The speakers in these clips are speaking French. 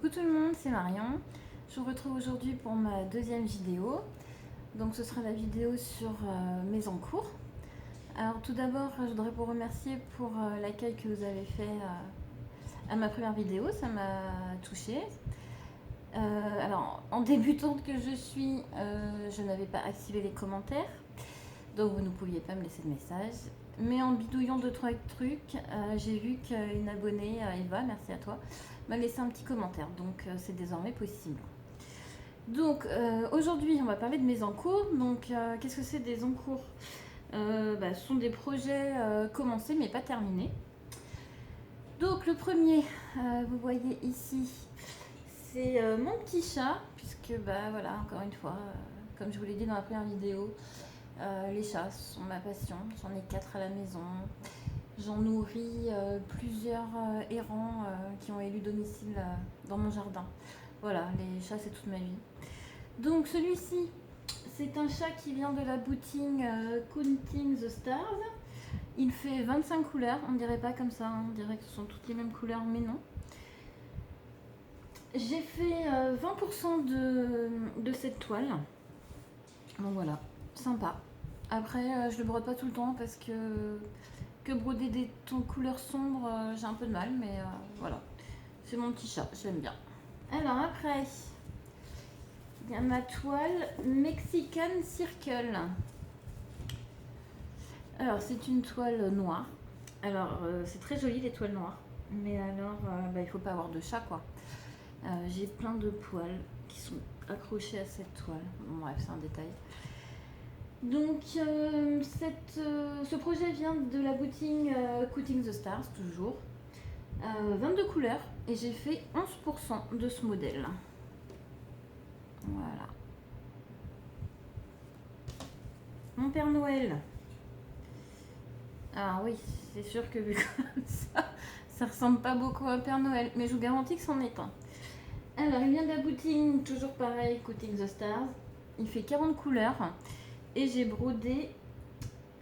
Coucou tout le monde, c'est Marion. Je vous retrouve aujourd'hui pour ma deuxième vidéo. Donc ce sera la vidéo sur mes encours. Alors tout d'abord, je voudrais vous remercier pour l'accueil que vous avez fait à ma première vidéo, ça m'a touchée. Alors en débutante que je suis, je n'avais pas activé les commentaires, donc vous ne pouviez pas me laisser de message. Mais en bidouillant 2-3 trucs, j'ai vu qu'une abonnée, Eva, merci à toi, m'a laissé un petit commentaire, donc c'est désormais possible. Donc aujourd'hui on va parler de mes encours. Donc qu'est-ce que c'est des encours? Ce sont des projets commencés mais pas terminés. Donc le premier, vous voyez ici, c'est mon petit chat, puisque voilà, encore une fois, comme je vous l'ai dit dans la première vidéo, les chats sont ma passion. J'en ai 4 à la maison. J'en nourris plusieurs errants qui ont élu domicile dans mon jardin. Voilà, les chats c'est toute ma vie. Donc celui-ci, c'est un chat qui vient de la boutique Counting the Stars. Il fait 25 couleurs, on ne dirait pas comme ça, hein. On dirait que ce sont toutes les mêmes couleurs, mais non. J'ai fait 20% de cette toile. Donc voilà, sympa. Après, je le brode pas tout le temps parce que broder des tons couleurs sombres, j'ai un peu de mal, mais voilà. C'est mon petit chat, j'aime bien. Alors après, il y a ma toile Mexican Circle. Alors c'est une toile noire. Alors c'est très joli les toiles noires, mais alors il faut pas avoir de chat quoi. J'ai plein de poils qui sont accrochés à cette toile. Bon, bref, c'est un détail. Donc ce projet vient de la boutique Counting the Stars, toujours. 22 couleurs et j'ai fait 11% de ce modèle. Voilà. Mon Père Noël. Ah oui, c'est sûr que vu comme ça ressemble pas beaucoup à un Père Noël, mais je vous garantis que c'en est un. Alors, il vient de la boutique, toujours pareil, Counting the Stars. Il fait 40 couleurs et j'ai brodé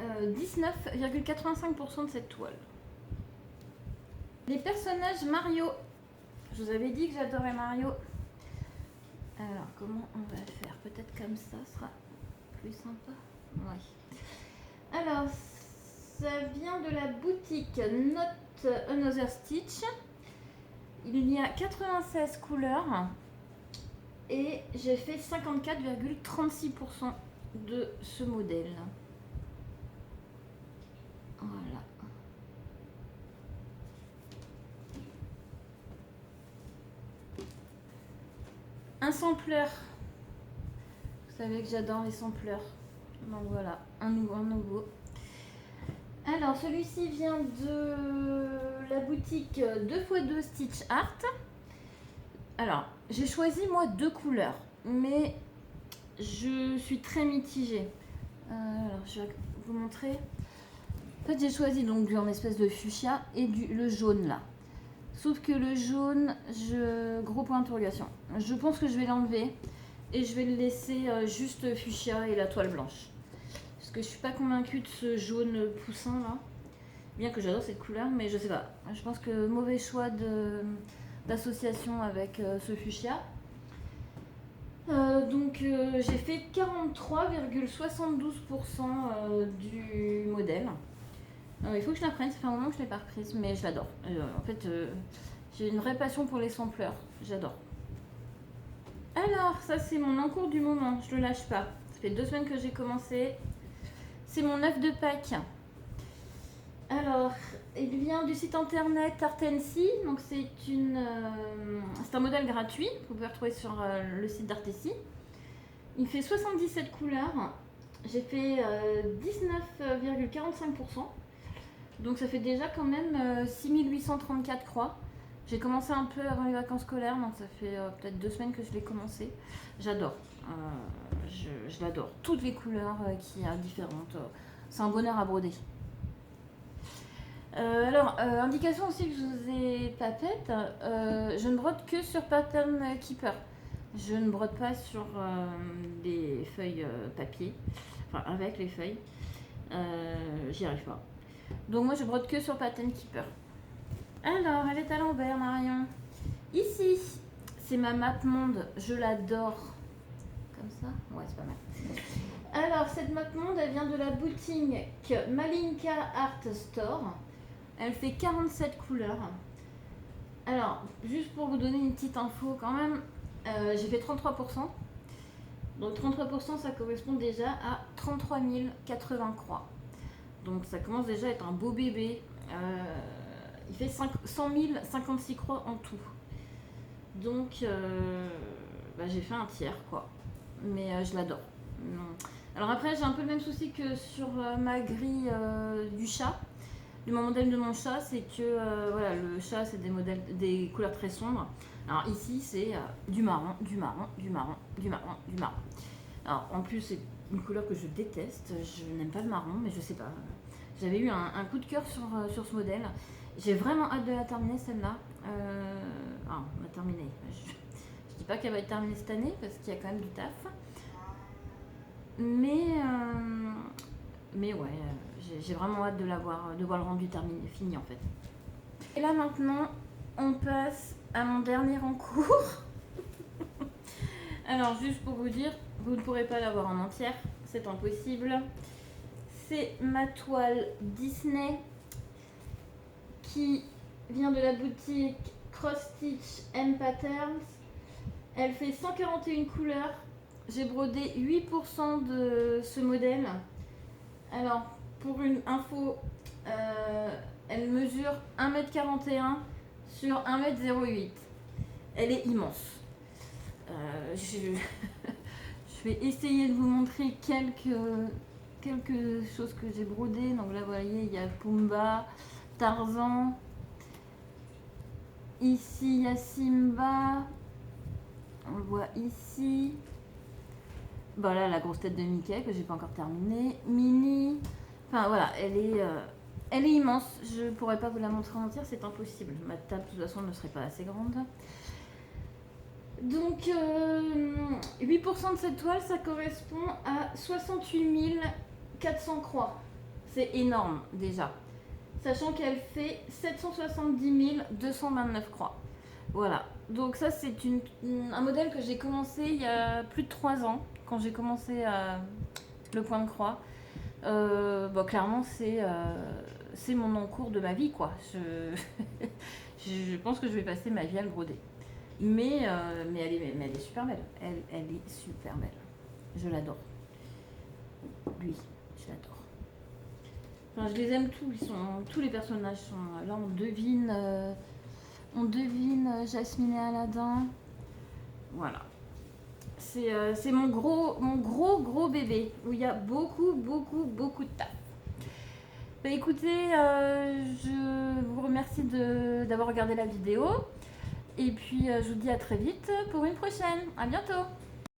19,85% de cette toile. Les personnages Mario. Je vous avais dit que j'adorais Mario. Alors, comment on va faire? Peut-être comme ça sera plus sympa. Oui. Alors, ça vient de la boutique Not Another Stitch. Il y a 96 couleurs et j'ai fait 54,36% de ce modèle. Voilà. Un sampleur. Vous savez que j'adore les sampleurs. Donc voilà, un nouveau. Alors celui-ci vient de la boutique 2x2 Stitch Art. Alors j'ai choisi moi 2 couleurs, mais je suis très mitigée. Alors je vais vous montrer. En fait j'ai choisi donc en espèce de fuchsia et le jaune là. Sauf que le jaune, gros point d'interrogation. Je pense que je vais l'enlever et je vais le laisser juste fuchsia et la toile blanche. Parce que je suis pas convaincue de ce jaune poussin là. Bien que j'adore cette couleur, mais je sais pas. Je pense que mauvais choix d'association avec ce fuchsia. Donc j'ai fait 43,72% du modèle. Il faut que je la prenne, ça fait un moment que je ne l'ai pas reprise, mais je l'adore. En fait, j'ai une vraie passion pour les sampleurs, j'adore. Alors, ça c'est mon encours du moment, je ne le lâche pas. Ça fait 2 semaines que j'ai commencé. C'est mon œuf de Pâques. Alors, il vient du site internet Artency, donc c'est un modèle gratuit, vous pouvez retrouver sur le site d'Artency. Il fait 77 couleurs, j'ai fait 19,45%. Donc ça fait déjà quand même 6834 croix. J'ai commencé un peu avant les vacances scolaires, donc ça fait peut-être 2 semaines que je l'ai commencé. J'adore, je l'adore. Toutes les couleurs qu'il y a différentes, c'est un bonheur à broder. Indication aussi que je vous ai pas faite, je ne brode que sur Pattern Keeper. Je ne brode pas sur les feuilles papier, enfin avec les feuilles, j'y arrive pas. Donc moi je brode que sur Pattern Keeper. Alors elle est à l'envers Marion. Ici C'est ma map monde, je l'adore. Comme ça? Ouais, c'est pas mal. Alors, cette map monde, elle vient de la boutique Malinka Art Store. Elle fait 47 couleurs. Alors, juste pour vous donner une petite info quand même, j'ai fait 33%. Donc 33%, ça correspond déjà à 33 080 croix. Donc ça commence déjà à être un beau bébé. Il fait 100 056 croix en tout. Donc j'ai fait un tiers quoi. Mais je l'adore. Alors après j'ai un peu le même souci que sur ma grille du chat. Mon modèle de mon chat, c'est que voilà, le chat c'est des couleurs très sombres. Alors ici c'est du marron, du marron, du marron, du marron, du marron. Alors en plus c'est une couleur que je déteste, je n'aime pas le marron, mais je sais pas. J'avais eu un coup de cœur sur ce modèle. J'ai vraiment hâte de la terminer celle-là. On va terminer. Je dis pas qu'elle va être terminée cette année parce qu'il y a quand même du taf. Mais ouais, j'ai vraiment hâte de voir le rendu terminé, fini en fait. Et là maintenant, on passe à mon dernier en cours. Alors juste pour vous dire, vous ne pourrez pas l'avoir en entière, c'est impossible. C'est ma toile Disney qui vient de la boutique Cross Stitch and Patterns. Elle fait 141 couleurs. J'ai brodé 8% de ce modèle. Alors, pour une info, elle mesure 1m41 sur 1m08. Elle est immense. Je vais essayer de vous montrer quelques choses que j'ai brodées. Donc là, vous voyez, il y a Pumba, Tarzan. Ici, il y a Simba. On le voit ici. Voilà, la grosse tête de Mickey que j'ai pas encore terminée. Minnie. Enfin voilà, elle est immense. Je pourrais pas vous la montrer entière, c'est impossible. Ma table de toute façon ne serait pas assez grande. Donc 8% de cette toile, ça correspond à 68 400 croix. C'est énorme déjà. Sachant qu'elle fait 770 229 croix. Voilà. Donc ça c'est un modèle que j'ai commencé il y a plus de 3 ans. Quand j'ai commencé le point de croix. Clairement c'est mon encours de ma vie quoi. Je pense que je vais passer ma vie à le broder. Mais elle est super belle. Elle est super belle. Je l'adore. Lui, je l'adore. Enfin, je les aime tous. Tous les personnages sont là. On devine Jasmine et Aladdin. Voilà. C'est mon gros bébé où il y a beaucoup de taf. Écoutez, je vous remercie d'avoir regardé la vidéo. Et puis je vous dis à très vite pour une prochaine. À bientôt.